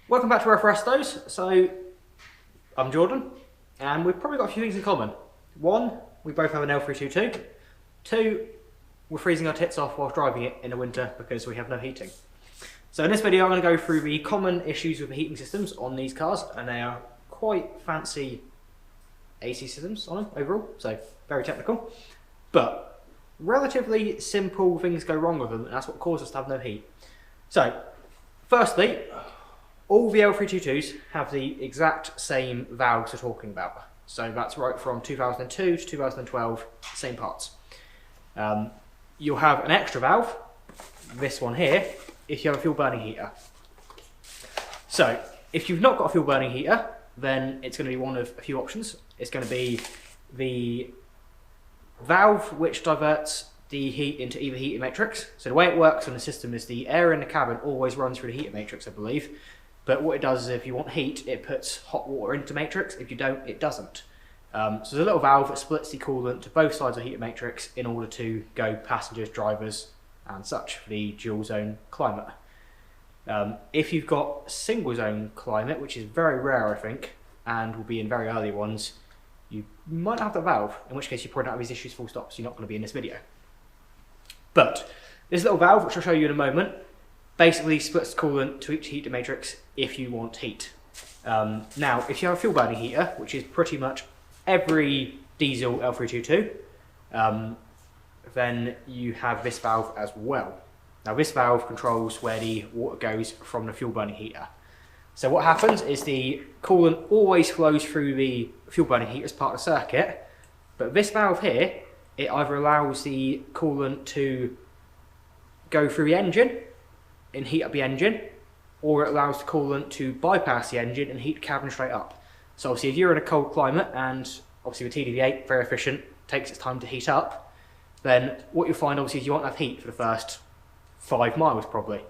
Welcome back to Rover Restos. So, I'm Jordan, and we've probably got a few things in common. One, we both have an L322. Two, we're freezing our tits off whilst driving it in the winter because we have no heating. So in this video I'm going to go through the common issues with the heating systems on these cars, and they are quite fancy AC systems on them overall, so very technical. But relatively simple things go wrong with them, and that's what causes us to have no heat. So, firstly, all the L322s have the exact same valves we're talking about. So that's right from 2002 to 2012, same parts. You'll have an extra valve, this one here, if you have a fuel burning heater. So if you've not got a fuel burning heater, then it's going to be one of a few options. It's going to be the valve which diverts the heat into either heater matrix. So the way it works on the system is the air in the cabin always runs through the heater matrix, I believe. But what it does is if you want heat, it puts hot water into matrix. If you don't, it doesn't. So there's a little valve that splits the coolant to both sides of the heater matrix in order to go passengers, drivers and such for the dual zone climate. If you've got single zone climate, which is very rare I think, and will be in very early ones, you might not have the valve, in which case you probably don't have these issues full stop, so you're not going to be in this video. But this little valve, which I'll show you in a moment, basically splits the coolant to each heater matrix if you want heat. Now, if you have a fuel burning heater, which is pretty much every diesel L322, then you have this valve as well. Now this valve controls where the water goes from the fuel burning heater. So what happens is the coolant always flows through the fuel burning heater as part of the circuit, but this valve here, it either allows the coolant to go through the engine and heat up the engine, or it allows the coolant to bypass the engine and heat the cabin straight up. So obviously if you're in a cold climate, and obviously with TDV8, very efficient, takes its time to heat up, then what you'll find obviously is you won't have heat for the first 5 miles probably.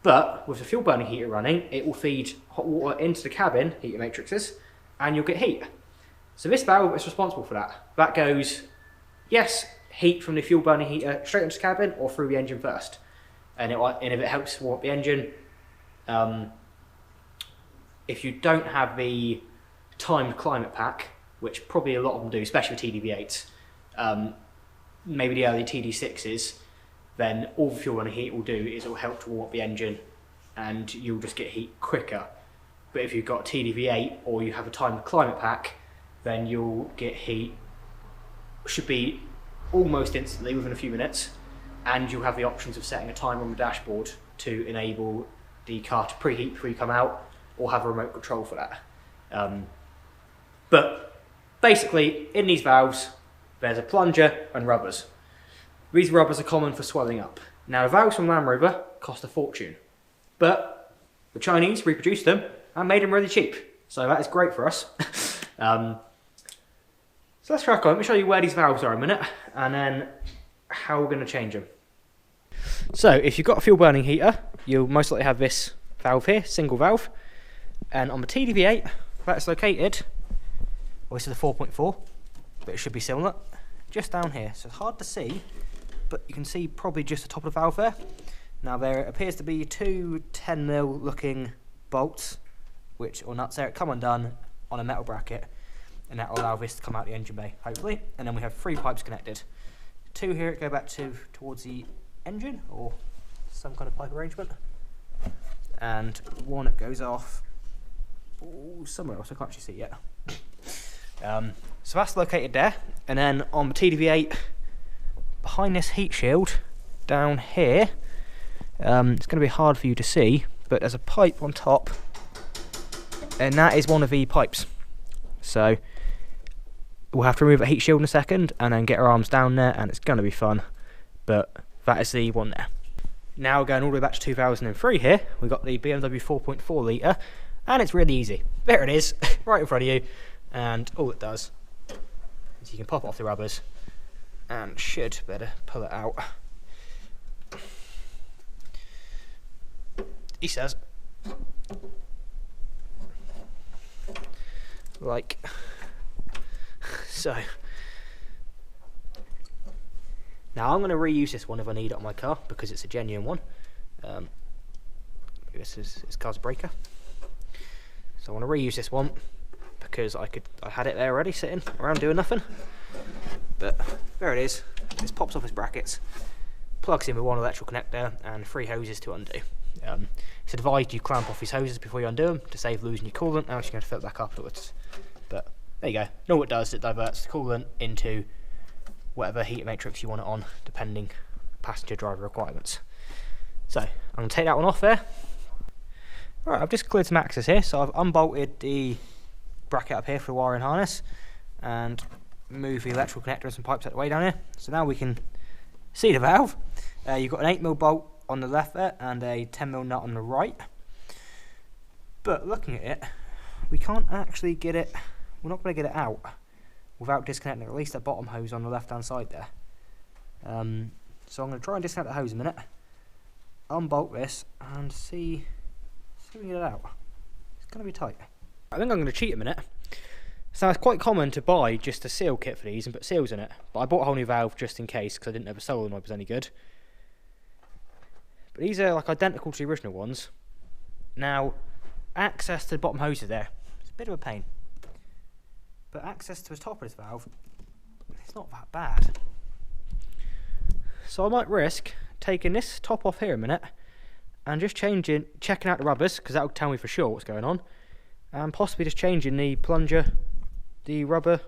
But with the fuel burning heater running, it will feed hot water into the cabin, heater matrices, and you'll get heat. So this valve is responsible for that. That goes, yes, heat from the fuel burning heater straight into the cabin or through the engine first. And if it helps warm up the engine, if you don't have the timed climate pack, which probably a lot of them do, especially with TDV8s, maybe the early TD6s, then all the fuel burning heat will do is it will help to warm up the engine and you'll just get heat quicker. But if you've got TDV8 or you have a timed climate pack, then you'll get heat, should be almost instantly within a few minutes, and you'll have the options of setting a timer on the dashboard to enable the car to preheat before you come out, or have a remote control for that. But basically, in these valves, there's a plunger and rubbers. These rubbers are common for swelling up. Now, the valves from Land Rover cost a fortune, but the Chinese reproduced them and made them really cheap. So that is great for us. So let's crack on. Let me show you where these valves are in a minute, and then how we're going to change them. So if you've got a fuel burning heater, you'll most likely have this valve here, single valve, and on the TDV8 that's located, well, this is a 4.4, but it should be similar, just down here. So it's hard to see, but you can see probably just the top of the valve there. Now there appears to be two 10mm looking bolts, or nuts there, come undone on a metal bracket, and that will allow this to come out the engine bay, hopefully. And then we have 3 pipes connected. 2 here that go back towards the engine, or some kind of pipe arrangement, and 1 that goes off somewhere else, I can't actually see it yet. So that's located there, and then on the TDV8, behind this heat shield, down here, it's going to be hard for you to see, but there's a pipe on top, and that is one of the pipes. So we'll have to remove a heat shield in a second and then get our arms down there, and it's going to be fun, but that is the one there. Now going all the way back to 2003 here, we've got the BMW 4.4 litre, and it's really easy. There it is, right in front of you, and all it does is you can pop it off the rubbers and should better pull it out. He says, like so. Now I'm going to reuse this one if I need it on my car because it's a genuine one. This car's a breaker. So I want to reuse this one because I had it there already sitting around doing nothing. But there it is. This pops off its brackets, plugs in with one electrical connector and 3 hoses to undo. It's advised you clamp off these hoses before you undo them to save losing your coolant. Now you're going to fill it back afterwards. But there you go. Know what it does? It diverts the coolant into whatever heat matrix you want it on, depending passenger driver requirements. So I'm going to take that one off there. Right, I've just cleared some access here, so I've unbolted the bracket up here for the wiring harness and move the electrical connector and some pipes out of the way down here. So now we can see the valve. You've got an 8mm bolt on the left there and a 10mm nut on the right. But looking at it, we can't actually get it, we're not going to get it out without disconnecting at least the bottom hose on the left hand side there. So I'm going to try and disconnect the hose a minute, unbolt this and see if we can get it out. It's going to be tight. I think I'm going to cheat a minute. So it's quite common to buy just a seal kit for these and put seals in it, but I bought a whole new valve just in case because I didn't know the solenoid was any good. But these are like identical to the original ones. Now, access to the bottom hoses there, it's a bit of a pain. But access to the top of this valve, it's not that bad. So I might risk taking this top off here a minute and just checking out the rubbers, because that'll tell me for sure what's going on, and possibly just changing the plunger, the rubber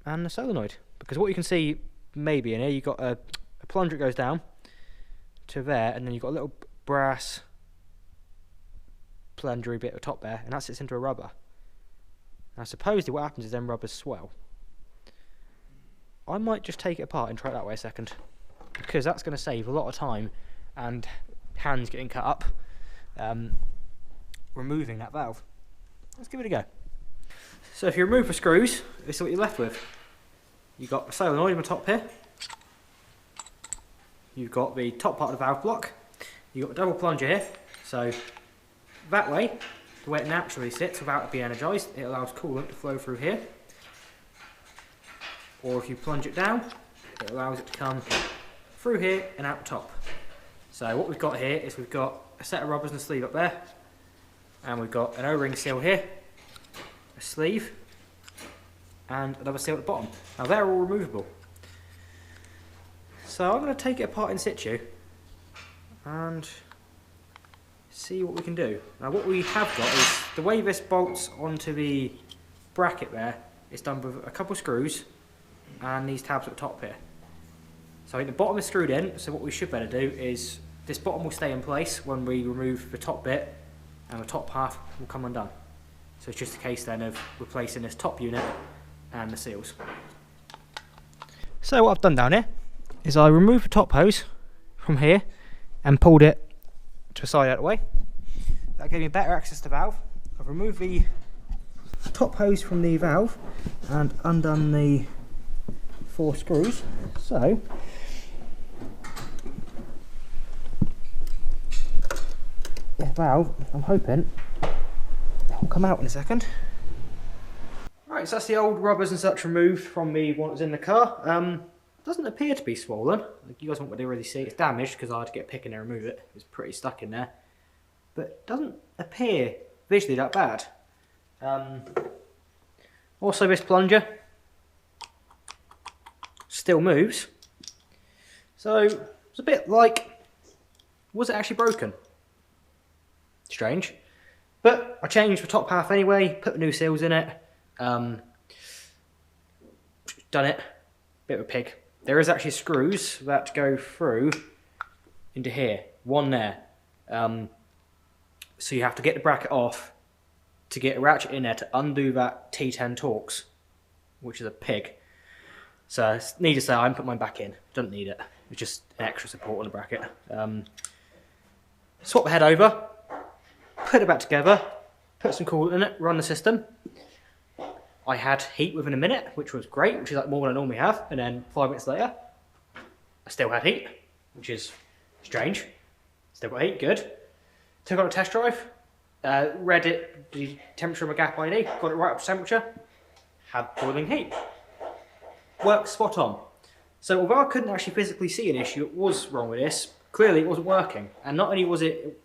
and the solenoid. Because what you can see maybe in here, you've got a plunger that goes down to there, and then you've got a little brass plungery bit at the top there, and that sits into a rubber. Now supposedly what happens is them rubbers swell. I might just take it apart and try it that way a second, because that's going to save a lot of time and hands getting cut up removing that valve. Let's give it a go. So if you remove the screws, this is what you're left with. You've got the solenoid on the top here, you've got the top part of the valve block, you've got a double plunger here, so that way, the way it naturally sits without it being energised, it allows coolant to flow through here. Or if you plunge it down, it allows it to come through here and out the top. So what we've got here is we've got a set of rubbers and a sleeve up there, and we've got an O-ring seal here, a sleeve, and another seal at the bottom. Now they're all removable. So I'm going to take it apart in situ and see what we can do. Now what we have got is, the way this bolts onto the bracket there, it's done with a couple of screws and these tabs at the top here. So I think the bottom is screwed in, so what we should better do is, this bottom will stay in place when we remove the top bit, and the top half will come undone. So it's just a case then of replacing this top unit and the seals. So what I've done down here is I removed the top hose from here and pulled it to the side out of the way. That gave me better access to the valve. I've removed the top hose from the valve and undone the 4 screws. So this valve, I'm hoping, will come out in a second. Right, so that's the old rubbers and such removed from the one that was in the car. Doesn't appear to be swollen. Like, you guys won't really see it's damaged because I had to get a pick in there and remove it. It's pretty stuck in there. But doesn't appear visually that bad. Also this plunger still moves. So it's a bit like, was it actually broken? Strange. But I changed the top half anyway, put the new seals in it, done it, bit of a pig. There is actually screws that go through into here, one there. So you have to get the bracket off to get a ratchet in there to undo that T10 Torx, which is a pig. So needless to say, I haven't put mine back in, don't need it. It's just an extra support on the bracket. Swap the head over, put it back together, put some coolant in it, run the system. I had heat within a minute, which was great, which is like more than I normally have, and then 5 minutes later, I still had heat, which is strange. Still got heat, good. Took it on a test drive, read it, the temperature of my gap ID, got it right up to temperature, had boiling heat. Worked spot on. So although I couldn't actually physically see an issue, it was wrong with this, clearly it wasn't working. And not only was it,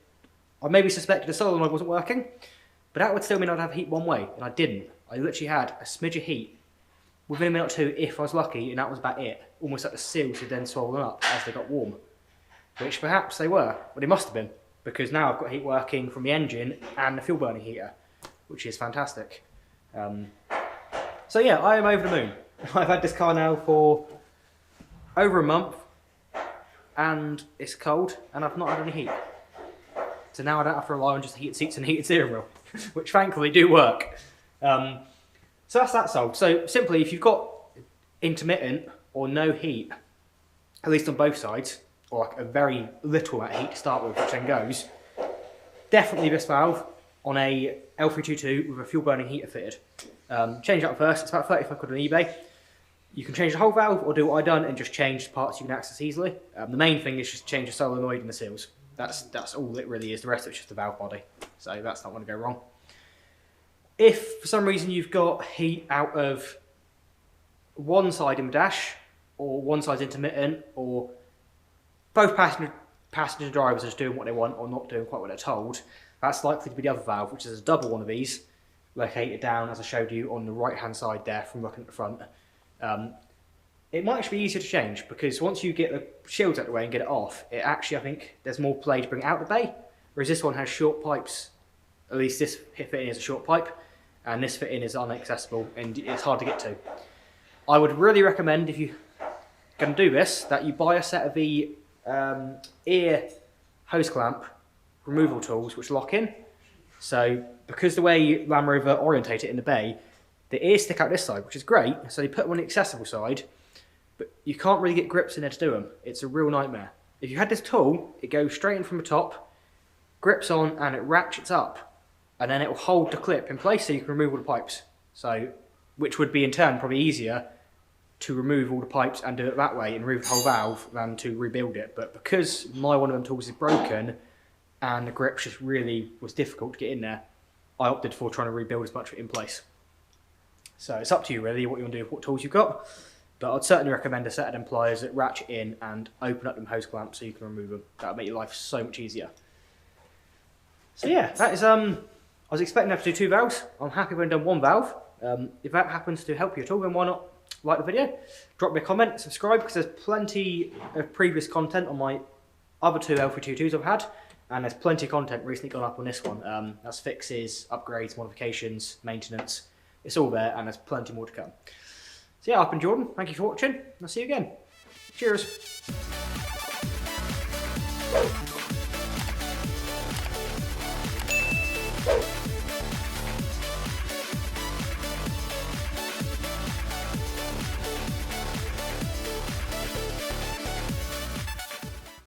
I maybe suspected the solenoid wasn't working, But that would still mean I'd have heat one way, and I didn't. I literally had a smidge of heat within a minute or two if I was lucky, and that was about it. Almost like the seals had then swollen up as they got warm. Which perhaps they were, but they must have been, because now I've got heat working from the engine and the fuel burning heater, which is fantastic. So yeah, I am over the moon. I've had this car now for over a month, and it's cold, and I've not had any heat. So now I don't have to rely on just heated seats and heated steering wheel, which thankfully do work. So that's that solved. So simply, if you've got intermittent or no heat, at least on both sides, or like a very little amount of heat to start with, which then goes, definitely this valve on a L322 with a fuel burning heater fitted. Change that first, it's about 35 quid on eBay. You can change the whole valve or do what I've done and just change the parts you can access easily. The main thing is just change the solenoid and the seals. That's all it really is. The rest of it's just the valve body. So that's not going to go wrong. If for some reason you've got heat out of one side in the dash, or one side's intermittent, or both passenger drivers are just doing what they want or not doing quite what they're told, that's likely to be the other valve, which is a double one of these, located down, as I showed you, on the right-hand side there from looking at the front. It might actually be easier to change, because once you get the shields out of the way and get it off, it actually, I think, there's more play to bring it out the bay, whereas this one has short pipes. At least this fit-in is a short pipe, and this fit-in is inaccessible, and it's hard to get to. I would really recommend, if you're going to do this, that you buy a set of the ear hose clamp removal tools which lock in. So because the way Land Rover orientate it in the bay, the ears stick out this side, which is great, so you put them on the accessible side, but you can't really get grips in there to do them. It's a real nightmare. If you had this tool, it goes straight in from the top, grips on, and it ratchets up, and then it will hold the clip in place so you can remove all the pipes. So, which would be in turn probably easier to remove all the pipes and do it that way and remove the whole valve than to rebuild it. But because one of them tools is broken and the grip just really was difficult to get in there, I opted for trying to rebuild as much of it in place. So it's up to you really what you want to do with what tools you've got, but I'd certainly recommend a set of them pliers that ratchet in and open up them hose clamps so you can remove them. That would make your life so much easier. So yeah, that is, I was expecting to have to do 2 valves. I'm happy when I've done 1 valve. If that happens to help you at all, then why not like the video, drop me a comment, subscribe, because there's plenty of previous content on my other 2 L322s I've had, and there's plenty of content recently gone up on this one. That's fixes, upgrades, modifications, maintenance. It's all there, and there's plenty more to come. So yeah, I've been Jordan. Thank you for watching. I'll see you again. Cheers.